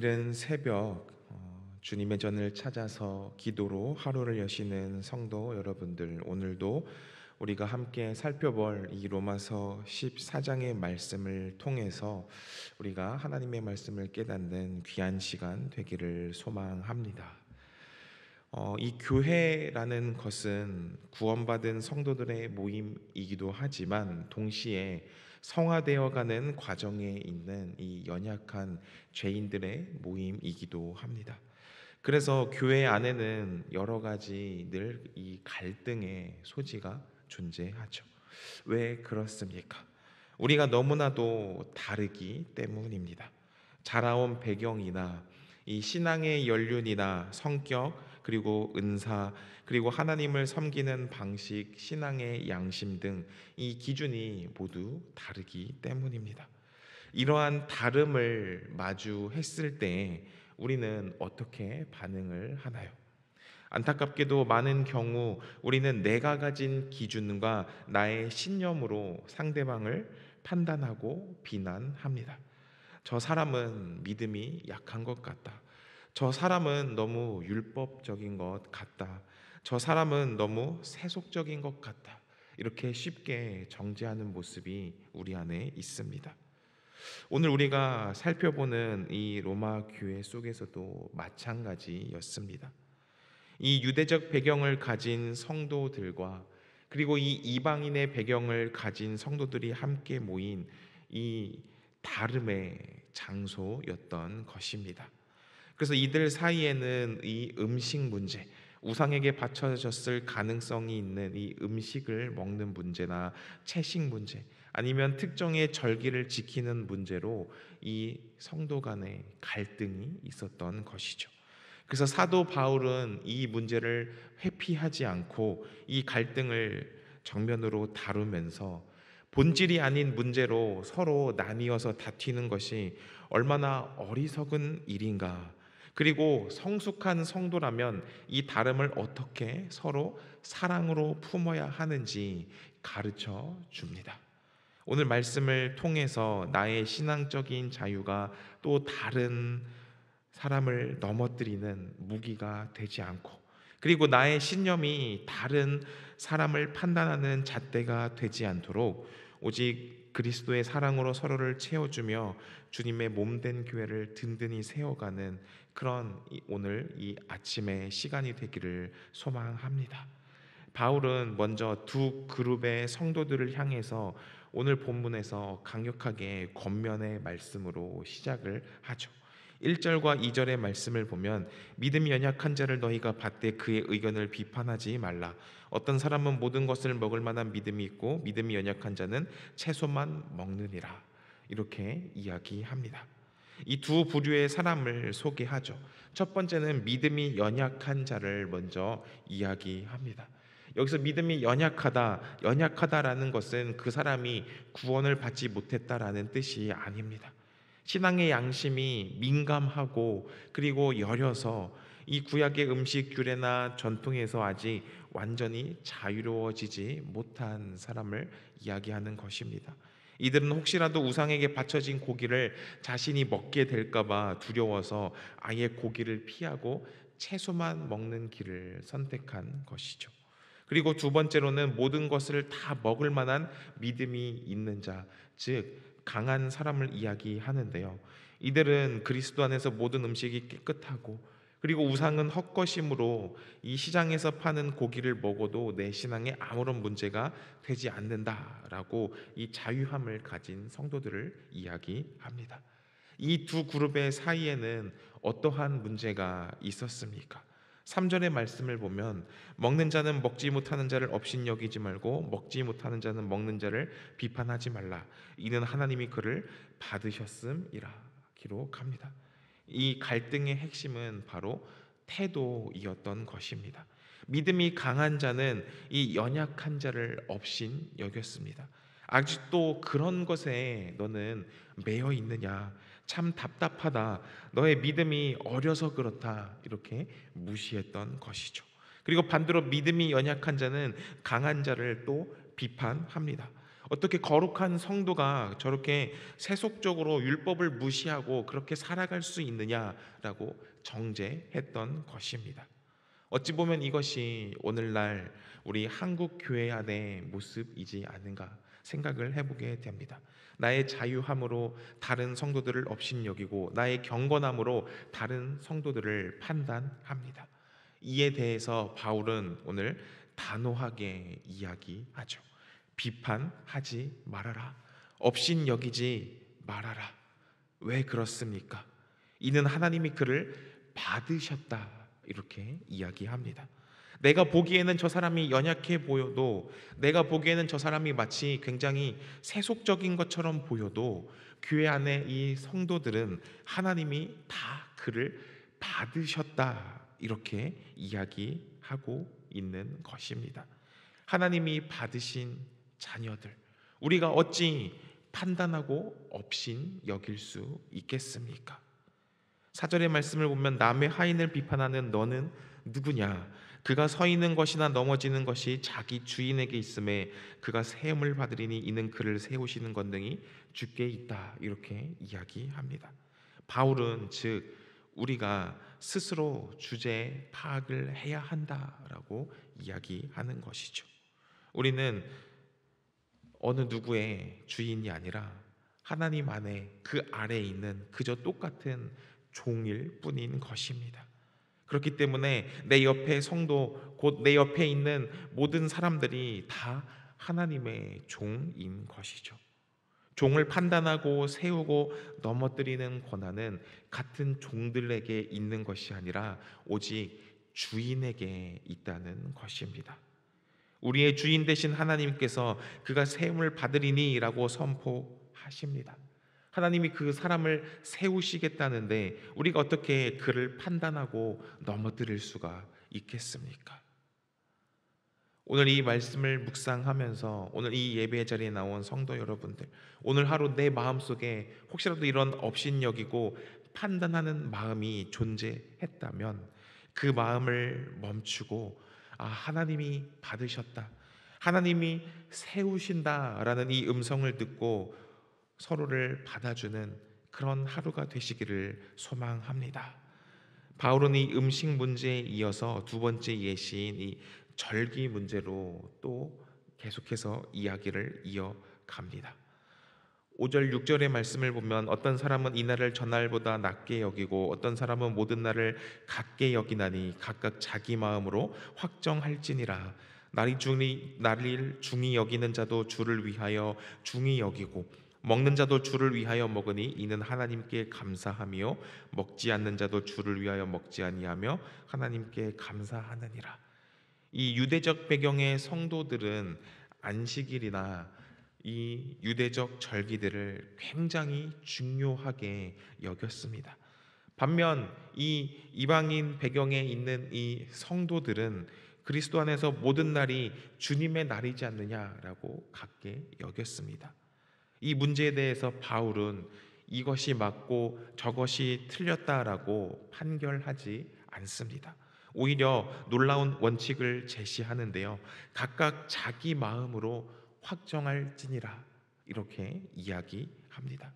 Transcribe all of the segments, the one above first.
이른 새벽 주님의 전을 찾아서 기도로 하루를 여시는 성도 여러분들, 오늘도 우리가 함께 살펴볼 이 로마서 14장의 말씀을 통해서 우리가 하나님의 말씀을 깨닫는 귀한 시간 되기를 소망합니다. 이 교회라는 것은 구원받은 성도들의 모임이기도 하지만 동시에 성화되어가는 과정에 있는 이 연약한 죄인들의 모임이기도 합니다. 그래서 교회 안에는 여러 가지 늘 이 갈등의 소지가 존재하죠. 왜 그렇습니까? 우리가 너무나도 다르기 때문입니다. 자라온 배경이나 이 신앙의 연륜이나 성격, 그리고 은사, 그리고 하나님을 섬기는 방식, 신앙의 양심 등 이 기준이 모두 다르기 때문입니다. 이러한 다름을 마주했을 때 우리는 어떻게 반응을 하나요? 안타깝게도 많은 경우 우리는 내가 가진 기준과 나의 신념으로 상대방을 판단하고 비난합니다. 저 사람은 믿음이 약한 것 같다. 저 사람은 너무 율법적인 것 같다. 저 사람은 너무 세속적인 것 같다. 이렇게 쉽게 정죄하는 모습이 우리 안에 있습니다. 오늘 우리가 살펴보는 이 로마 교회 속에서도 마찬가지였습니다. 이 유대적 배경을 가진 성도들과 그리고 이 이방인의 배경을 가진 성도들이 함께 모인 이 다름의 장소였던 것입니다. 그래서 이들 사이에는 이 음식 문제, 우상에게 바쳐졌을 가능성이 있는 이 음식을 먹는 문제나 채식 문제, 아니면 특정의 절기를 지키는 문제로 이 성도 간의 갈등이 있었던 것이죠. 그래서 사도 바울은 이 문제를 회피하지 않고 이 갈등을 정면으로 다루면서 본질이 아닌 문제로 서로 나뉘어서 다투는 것이 얼마나 어리석은 일인가, 그리고 성숙한 성도라면 이 다름을 어떻게 서로 사랑으로 품어야 하는지 가르쳐 줍니다. 오늘 말씀을 통해서 나의 신앙적인 자유가 또 다른 사람을 넘어뜨리는 무기가 되지 않고, 그리고 나의 신념이 다른 사람을 판단하는 잣대가 되지 않도록 오직 그리스도의 사랑으로 서로를 채워주며 주님의 몸된 교회를 든든히 세워가는 그런 오늘 이 아침의 시간이 되기를 소망합니다. 바울은 먼저 두 그룹의 성도들을 향해서 오늘 본문에서 강력하게 권면의 말씀으로 시작을 하죠. 1절과 2절의 말씀을 보면 믿음이 연약한 자를 너희가 받되 그의 의견을 비판하지 말라. 어떤 사람은 모든 것을 먹을 만한 믿음이 있고 믿음이 연약한 자는 채소만 먹느니라. 이렇게 이야기합니다. 이 두 부류의 사람을 소개하죠. 첫 번째는 믿음이 연약한 자를 먼저 이야기합니다. 여기서 믿음이 연약하다라는 것은 그 사람이 구원을 받지 못했다라는 뜻이 아닙니다. 신앙의 양심이 민감하고 그리고 여려서 이 구약의 음식 규례나 전통에서 아직 완전히 자유로워지지 못한 사람을 이야기하는 것입니다. 이들은 혹시라도 우상에게 바쳐진 고기를 자신이 먹게 될까봐 두려워서 아예 고기를 피하고 채소만 먹는 길을 선택한 것이죠. 그리고 두 번째로는 모든 것을 다 먹을 만한 믿음이 있는 자, 즉 강한 사람을 이야기하는데요. 이들은 그리스도 안에서 모든 음식이 깨끗하고 그리고 우상은 헛것임으로 이 시장에서 파는 고기를 먹어도 내 신앙에 아무런 문제가 되지 않는다라고 이 자유함을 가진 성도들을 이야기합니다. 이 두 그룹의 사이에는 어떠한 문제가 있었습니까? 3절의 말씀을 보면 먹는 자는 먹지 못하는 자를 업신여기지 말고 먹지 못하는 자는 먹는 자를 비판하지 말라. 이는 하나님이 그를 받으셨음이라 기록합니다. 이 갈등의 핵심은 바로 태도이었던 것입니다. 믿음이 강한 자는 이 연약한 자를 업신 여겼습니다. 아직도 그런 것에 너는 매여 있느냐? 참 답답하다. 너의 믿음이 어려서 그렇다. 이렇게 무시했던 것이죠. 그리고 반대로 믿음이 연약한 자는 강한 자를 또 비판합니다. 어떻게 거룩한 성도가 저렇게 세속적으로 율법을 무시하고 그렇게 살아갈 수 있느냐라고 정죄했던 것입니다. 어찌 보면 이것이 오늘날 우리 한국 교회 안의 모습이지 않은가 생각을 해보게 됩니다. 나의 자유함으로 다른 성도들을 업신여기고 나의 경건함으로 다른 성도들을 판단합니다. 이에 대해서 바울은 오늘 단호하게 이야기하죠. 비판하지 말아라. 업신여기지 말아라. 왜 그렇습니까? 이는 하나님이 그를 받으셨다. 이렇게 이야기합니다. 내가 보기에는 저 사람이 연약해 보여도, 내가 보기에는 저 사람이 마치 굉장히 세속적인 것처럼 보여도 교회 안에 이 성도들은 하나님이 다 그를 받으셨다. 이렇게 이야기하고 있는 것입니다. 하나님이 받으신 자녀들, 우리가 어찌 판단하고 업신 여길 수 있겠습니까? 4절의 말씀을 보면 남의 하인을 비판하는 너는 누구냐? 그가 서 있는 것이나 넘어지는 것이 자기 주인에게 있음에 그가 세움을 받으리니 이는 그를 세우시는 권능이 주께 있다. 이렇게 이야기합니다. 바울은 즉 우리가 스스로 주제 파악을 해야 한다라고 이야기하는 것이죠. 우리는 어느 누구의 주인이 아니라 하나님 안에 그 아래에 있는 그저 똑같은 종일 뿐인 것입니다. 그렇기 때문에 내 옆에 성도, 곧 내 옆에 있는 모든 사람들이 다 하나님의 종인 것이죠. 종을 판단하고 세우고 넘어뜨리는 권한은 같은 종들에게 있는 것이 아니라 오직 주인에게 있다는 것입니다. 우리의 주인 되신 하나님께서 그가 세움을 받으리니 라고 선포하십니다. 하나님이 그 사람을 세우시겠다는데 우리가 어떻게 그를 판단하고 넘어뜨릴 수가 있겠습니까? 오늘 이 말씀을 묵상하면서 오늘 이 예배 자리에 나온 성도 여러분들, 오늘 하루 내 마음속에 혹시라도 이런 업신여기고 판단하는 마음이 존재했다면 그 마음을 멈추고 하나님이 받으셨다, 하나님이 세우신다라는 이 음성을 듣고 서로를 받아주는 그런 하루가 되시기를 소망합니다. 바울은 이 음식 문제에 이어서 두 번째 예시인 이 절기 문제로 또 계속해서 이야기를 이어갑니다. 5절 6절의 말씀을 보면 어떤 사람은 이날을 전날보다 낮게 여기고 어떤 사람은 모든 날을 같게 여기나니 각각 자기 마음으로 확정할지니라. 날일 중히 여기는 자도 주를 위하여 중히 여기고 먹는 자도 주를 위하여 먹으니 이는 하나님께 감사하며 먹지 않는 자도 주를 위하여 먹지 아니하며 하나님께 감사하느니라. 이 유대적 배경의 성도들은 안식일이나 이 유대적 절기들을 굉장히 중요하게 여겼습니다. 반면 이 이방인 배경에 있는 이 성도들은 그리스도 안에서 모든 날이 주님의 날이지 않느냐라고 갖게 여겼습니다. 이 문제에 대해서 바울은 이것이 맞고 저것이 틀렸다라고 판결하지 않습니다. 오히려 놀라운 원칙을 제시하는데요. 각각 자기 마음으로 확정할지니라 이렇게 이야기합니다.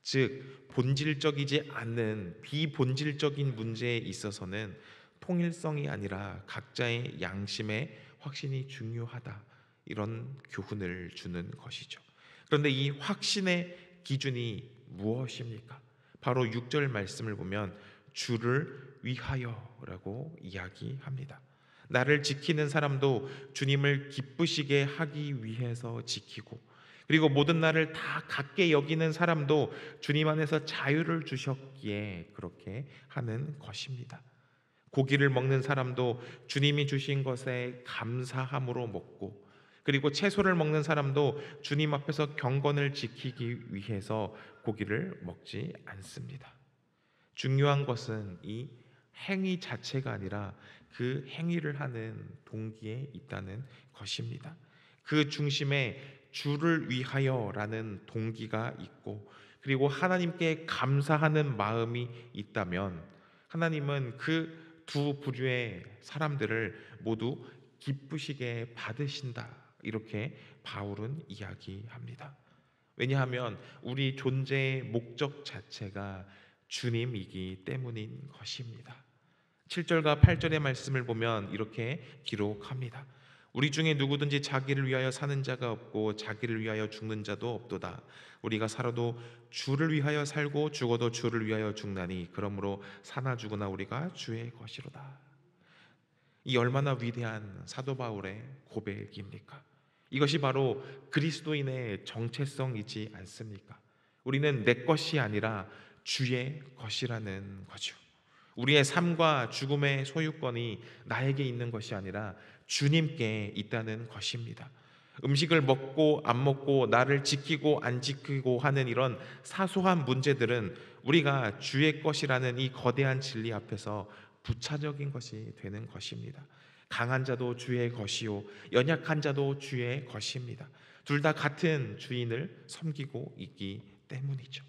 즉 본질적이지 않는 비본질적인 문제에 있어서는 통일성이 아니라 각자의 양심의 확신이 중요하다, 이런 교훈을 주는 것이죠. 그런데 이 확신의 기준이 무엇입니까? 바로 6절 말씀을 보면 주를 위하여라고 이야기합니다. 나를 지키는 사람도 주님을 기쁘시게 하기 위해서 지키고, 그리고 모든 날을 다 같게 여기는 사람도 주님 안에서 자유를 주셨기에 그렇게 하는 것입니다. 고기를 먹는 사람도 주님이 주신 것에 감사함으로 먹고, 그리고 채소를 먹는 사람도 주님 앞에서 경건을 지키기 위해서 고기를 먹지 않습니다. 중요한 것은 이 행위 자체가 아니라 그 행위를 하는 동기에 있다는 것입니다. 그 중심에 주를 위하여라는 동기가 있고, 그리고 하나님께 감사하는 마음이 있다면 하나님은 그 두 부류의 사람들을 모두 기쁘시게 받으신다, 이렇게 바울은 이야기합니다. 왜냐하면 우리 존재의 목적 자체가 주님이기 때문인 것입니다. 7절과 8절의 말씀을 보면 이렇게 기록합니다. 우리 중에 누구든지 자기를 위하여 사는 자가 없고 자기를 위하여 죽는 자도 없도다. 우리가 살아도 주를 위하여 살고 죽어도 주를 위하여 죽나니 그러므로 사나 죽으나 우리가 주의 것이로다. 이 얼마나 위대한 사도 바울의 고백입니까? 이것이 바로 그리스도인의 정체성이지 않습니까? 우리는 내 것이 아니라 주의 것이라는 거죠. 우리의 삶과 죽음의 소유권이 나에게 있는 것이 아니라 주님께 있다는 것입니다. 음식을 먹고 안 먹고, 나를 지키고 안 지키고 하는 이런 사소한 문제들은 우리가 주의 것이라는 이 거대한 진리 앞에서 부차적인 것이 되는 것입니다. 강한 자도 주의 것이요 연약한 자도 주의 것입니다. 둘 다 같은 주인을 섬기고 있기 때문이죠.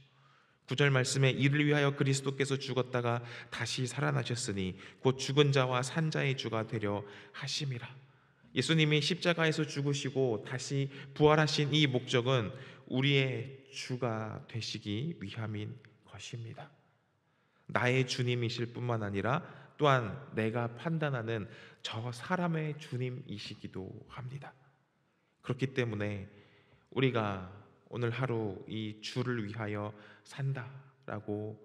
9절 말씀에 이를 위하여 그리스도께서 죽었다가 다시 살아나셨으니 곧 죽은 자와 산 자의 주가 되려 하심이라. 예수님이 십자가에서 죽으시고 다시 부활하신 이 목적은 우리의 주가 되시기 위함인 것입니다. 나의 주님이실 뿐만 아니라 또한 내가 판단하는 저 사람의 주님이시기도 합니다. 그렇기 때문에 우리가 오늘 하루 이 주를 위하여 산다라고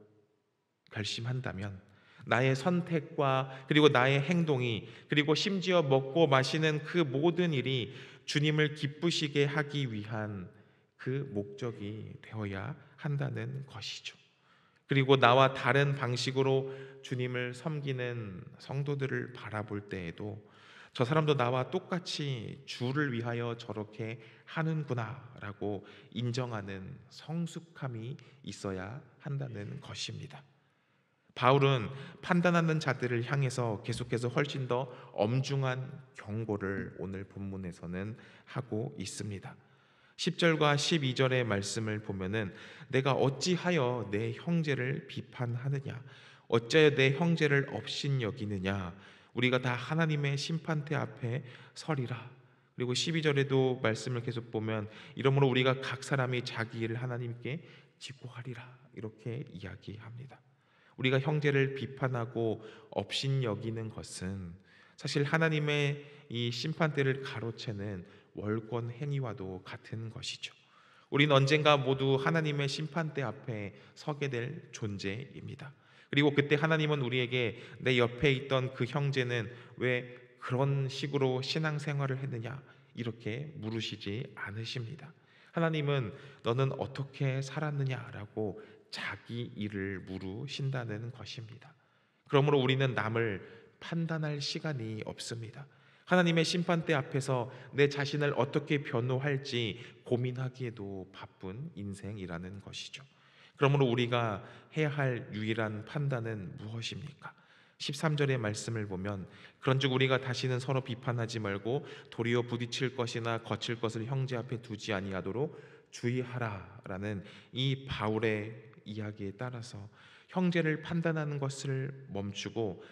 결심한다면 나의 선택과 그리고 나의 행동이 그리고 심지어 먹고 마시는 그 모든 일이 주님을 기쁘시게 하기 위한 그 목적이 되어야 한다는 것이죠. 그리고 나와 다른 방식으로 주님을 섬기는 성도들을 바라볼 때에도 저 사람도 나와 똑같이 주를 위하여 저렇게 하는구나 라고 인정하는 성숙함이 있어야 한다는 것입니다. 바울은 판단하는 자들을 향해서 계속해서 훨씬 더 엄중한 경고를 오늘 본문에서는 하고 있습니다. 10절과 12절의 말씀을 보면은 내가 어찌하여 내 형제를 비판하느냐, 어찌하여 내 형제를 업신여기느냐, 우리가 다 하나님의 심판대 앞에 서리라. 그리고 12절에도 말씀을 계속 보면 이러므로 우리가 각 사람이 자기 일을 하나님께 직고하리라 이렇게 이야기합니다. 우리가 형제를 비판하고 업신여기는 것은 사실 하나님의 이 심판대를 가로채는 월권 행위와도 같은 것이죠. 우리는 언젠가 모두 하나님의 심판대 앞에 서게 될 존재입니다. 그리고 그때 하나님은 우리에게 내 옆에 있던 그 형제는 왜 그런 식으로 신앙생활을 했느냐 이렇게 물으시지 않으십니다. 하나님은 너는 어떻게 살았느냐라고 자기 일을 물으신다는 것입니다. 그러므로 우리는 남을 판단할 시간이 없습니다. 하나님의 심판대 앞에서 내 자신을 어떻게 변호할지 고민하기에도 바쁜 인생이라는 것이죠. 그러므로 우리가 해야 할 유일한 판단은 무엇입니까? 13절의 말씀을 보면 그런즉 우리가 다시는 서로 비판하지 말고 도리어 부딪힐 것이나 거칠 것을 형제 앞에 두지 아니하도록 주의하라라는 이 바울의 이야기에 따라서 형제를 판단하는 것을 멈추고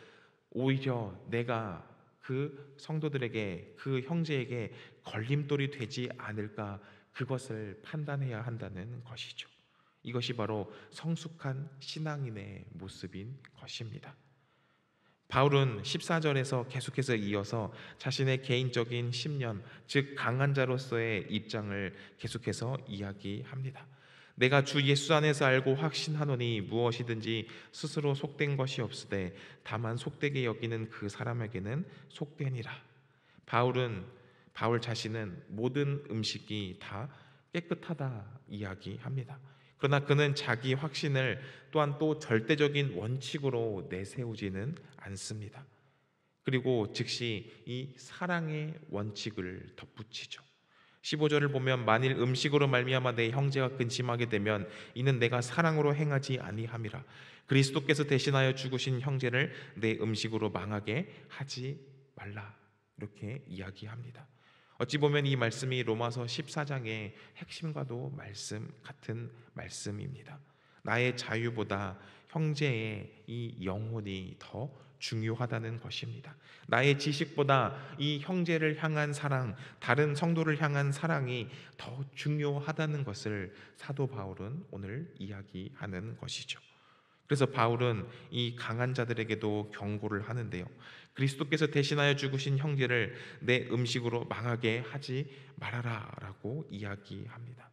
오히려 내가 그 성도들에게 그 형제에게 걸림돌이 되지 않을까 그것을 판단해야 한다는 것이죠. 이것이 바로 성숙한 신앙인의 모습인 것입니다. 바울은 14절에서 계속해서 이어서 자신의 개인적인 심년, 즉 강한 자로서의 입장을 계속해서 이야기합니다. 내가 주 예수 안에서 알고 확신하노니 무엇이든지 스스로 속된 것이 없으되 다만 속되게 여기는 그 사람에게는 속되니라. 바울 자신은 모든 음식이 다 깨끗하다 이야기합니다. 그러나 그는 자기 확신을 또한 또 절대적인 원칙으로 내세우지는 않습니다. 그리고 즉시 이 사랑의 원칙을 덧붙이죠. 15절을 보면 만일 음식으로 말미암아 내 형제가 근심하게 되면 이는 내가 사랑으로 행하지 아니함이라. 그리스도께서 대신하여 죽으신 형제를 내 음식으로 망하게 하지 말라. 이렇게 이야기합니다. 어찌 보면 이 말씀이 로마서 14장의 핵심과도 같은 말씀입니다. 나의 자유보다 형제의 이 영혼이 더 중요하다는 것입니다. 나의 지식보다 이 형제를 향한 사랑, 다른 성도를 향한 사랑이 더 중요하다는 것을 사도 바울은 오늘 이야기하는 것이죠. 그래서 바울은 이 강한 자들에게도 경고를 하는데요. 그리스도께서 대신하여 죽으신 형제를 내 음식으로 망하게 하지 말아라 라고 이야기합니다.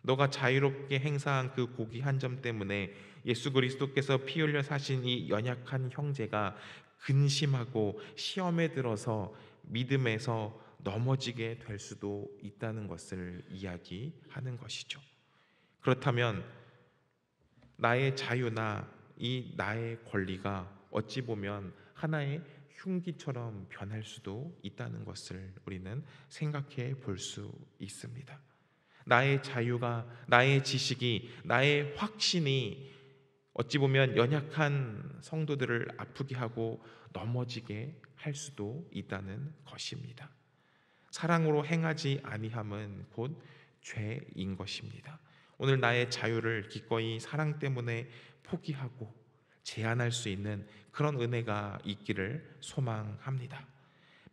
너가 자유롭게 행사한 그 고기 한 점 때문에 예수 그리스도께서 피 흘려 사신 이 연약한 형제가 근심하고 시험에 들어서 믿음에서 넘어지게 될 수도 있다는 것을 이야기하는 것이죠. 그렇다면 나의 자유나 이 나의 권리가 어찌 보면 하나의 흉기처럼 변할 수도 있다는 것을 우리는 생각해 볼 수 있습니다. 나의 자유가, 나의 지식이, 나의 확신이 어찌 보면 연약한 성도들을 아프게 하고 넘어지게 할 수도 있다는 것입니다. 사랑으로 행하지 아니함은 곧 죄인 것입니다. 오늘 나의 자유를 기꺼이 사랑 때문에 포기하고 제한할 수 있는 그런 은혜가 있기를 소망합니다.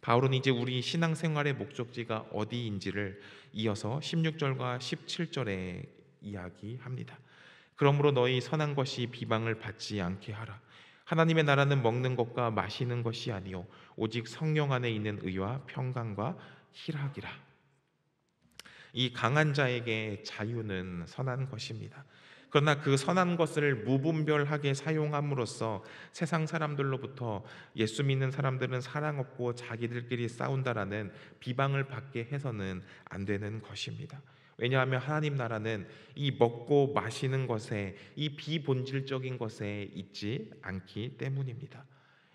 바울은 이제 우리 신앙생활의 목적지가 어디인지를 이어서 16절과 17절에 이야기합니다. 그러므로 너희 선한 것이 비방을 받지 않게 하라. 하나님의 나라는 먹는 것과 마시는 것이 아니요 오직 성령 안에 있는 의와 평강과 희락이라. 이 강한 자에게 자유는 선한 것입니다. 그러나 그 선한 것을 무분별하게 사용함으로써 세상 사람들로부터 예수 믿는 사람들은 사랑 없고 자기들끼리 싸운다라는 비방을 받게 해서는 안 되는 것입니다. 왜냐하면 하나님 나라는 이 먹고 마시는 것에, 이 비본질적인 것에 있지 않기 때문입니다.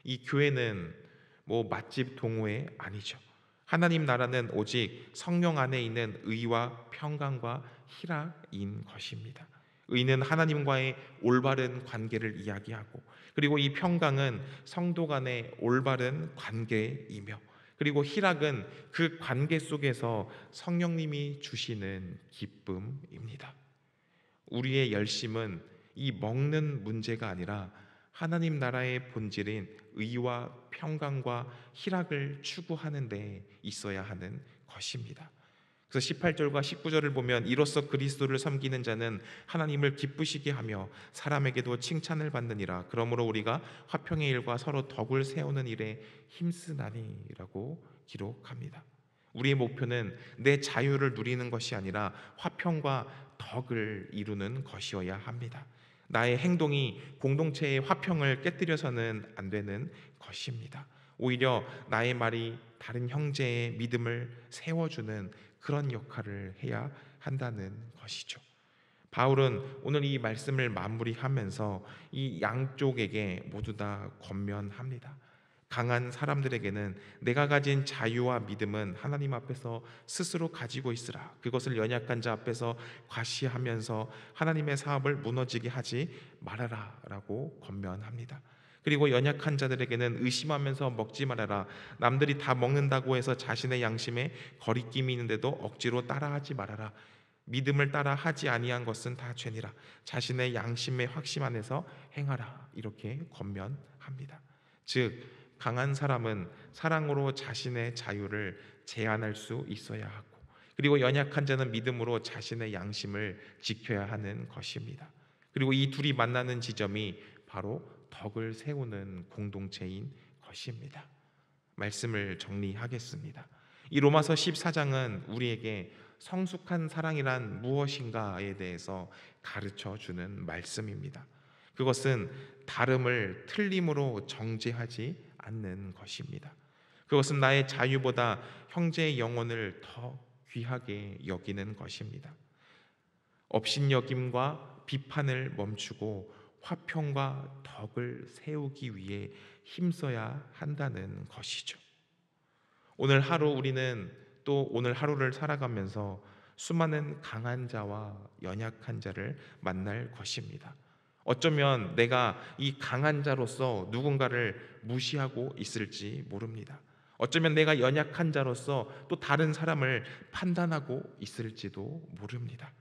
이 교회는 뭐 맛집 동호회 아니죠. 하나님 나라는 오직 성령 안에 있는 의와 평강과 희락인 것입니다. 의는 하나님과의 올바른 관계를 이야기하고, 그리고 이 평강은 성도 간의 올바른 관계이며, 그리고 희락은 그 관계 속에서 성령님이 주시는 기쁨입니다. 우리의 열심은 이 먹는 문제가 아니라 하나님 나라의 본질인 의와 평강과 희락을 추구하는 데 있어야 하는 것입니다. 그래서 18절과 19절을 보면 이로써 그리스도를 섬기는 자는 하나님을 기쁘시게 하며 사람에게도 칭찬을 받느니라. 그러므로 우리가 화평의 일과 서로 덕을 세우는 일에 힘쓰나니라고 기록합니다. 우리의 목표는 내 자유를 누리는 것이 아니라 화평과 덕을 이루는 것이어야 합니다. 나의 행동이 공동체의 화평을 깨뜨려서는 안 되는 것입니다. 오히려 나의 말이 다른 형제의 믿음을 세워주는 그런 역할을 해야 한다는 것이죠. 바울은 오늘 이 말씀을 마무리하면서 이 양쪽에게 모두 다 권면합니다. 강한 사람들에게는 내가 가진 자유와 믿음은 하나님 앞에서 스스로 가지고 있으라. 그것을 연약한 자 앞에서 과시하면서 하나님의 사업을 무너지게 하지 말아라 라고 권면합니다. 그리고 연약한 자들에게는 의심하면서 먹지 말아라. 남들이 다 먹는다고 해서 자신의 양심에 거리낌이 있는데도 억지로 따라하지 말아라. 믿음을 따라 하지 아니한 것은 다 죄니라. 자신의 양심의 확신 안에서 행하라. 이렇게 권면합니다. 즉 강한 사람은 사랑으로 자신의 자유를 제한할 수 있어야 하고, 그리고 연약한 자는 믿음으로 자신의 양심을 지켜야 하는 것입니다. 그리고 이 둘이 만나는 지점이 바로 덕을 세우는 공동체인 것입니다. 말씀을 정리하겠습니다. 이 로마서 14장은 우리에게 성숙한 사랑이란 무엇인가에 대해서 가르쳐 주는 말씀입니다. 그것은 다름을 틀림으로 정죄하지 않는 것입니다. 그것은 나의 자유보다 형제의 영혼을 더 귀하게 여기는 것입니다. 업신여김과 비판을 멈추고 화평과 덕을 세우기 위해 힘써야 한다는 것이죠. 오늘 하루 우리는 또 오늘 하루를 살아가면서 수많은 강한 자와 연약한 자를 만날 것입니다. 어쩌면 내가 이 강한 자로서 누군가를 무시하고 있을지 모릅니다. 어쩌면 내가 연약한 자로서 또 다른 사람을 판단하고 있을지도 모릅니다.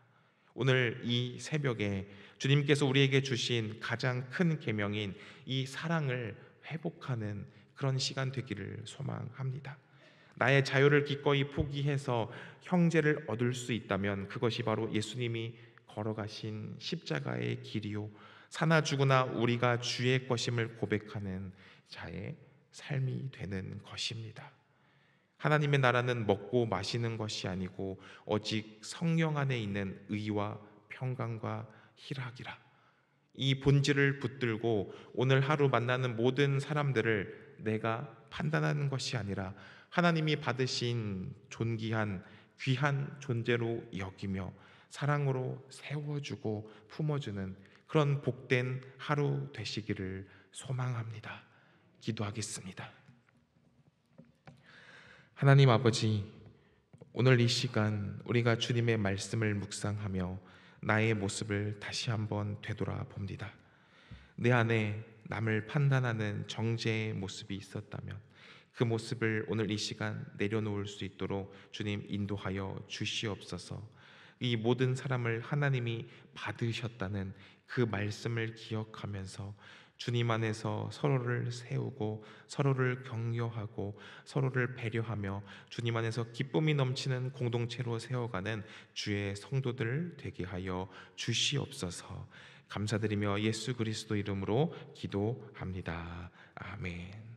오늘 이 새벽에 주님께서 우리에게 주신 가장 큰 계명인 이 사랑을 회복하는 그런 시간 되기를 소망합니다. 나의 자유를 기꺼이 포기해서 형제를 얻을 수 있다면 그것이 바로 예수님이 걸어가신 십자가의 길이요, 사나 죽으나 우리가 주의 것임을 고백하는 자의 삶이 되는 것입니다. 하나님의 나라는 먹고 마시는 것이 아니고 오직 성령 안에 있는 의와 평강과 희락이라. 이 본질을 붙들고 오늘 하루 만나는 모든 사람들을 내가 판단하는 것이 아니라 하나님이 받으신 존귀한 귀한 존재로 여기며 사랑으로 세워주고 품어주는 그런 복된 하루 되시기를 소망합니다. 기도하겠습니다. 하나님 아버지, 오늘 이 시간 우리가 주님의 말씀을 묵상하며 나의 모습을 다시 한번 되돌아봅니다. 내 안에 남을 판단하는 정죄의 모습이 있었다면 그 모습을 오늘 이 시간 내려놓을 수 있도록 주님 인도하여 주시옵소서. 이 모든 사람을 하나님이 받으셨다는 그 말씀을 기억하면서 주님 안에서 서로를 세우고 서로를 격려하고 서로를 배려하며 주님 안에서 기쁨이 넘치는 공동체로 세워가는 주의 성도들 되게 하여 주시옵소서. 감사드리며 예수 그리스도 이름으로 기도합니다. 아멘.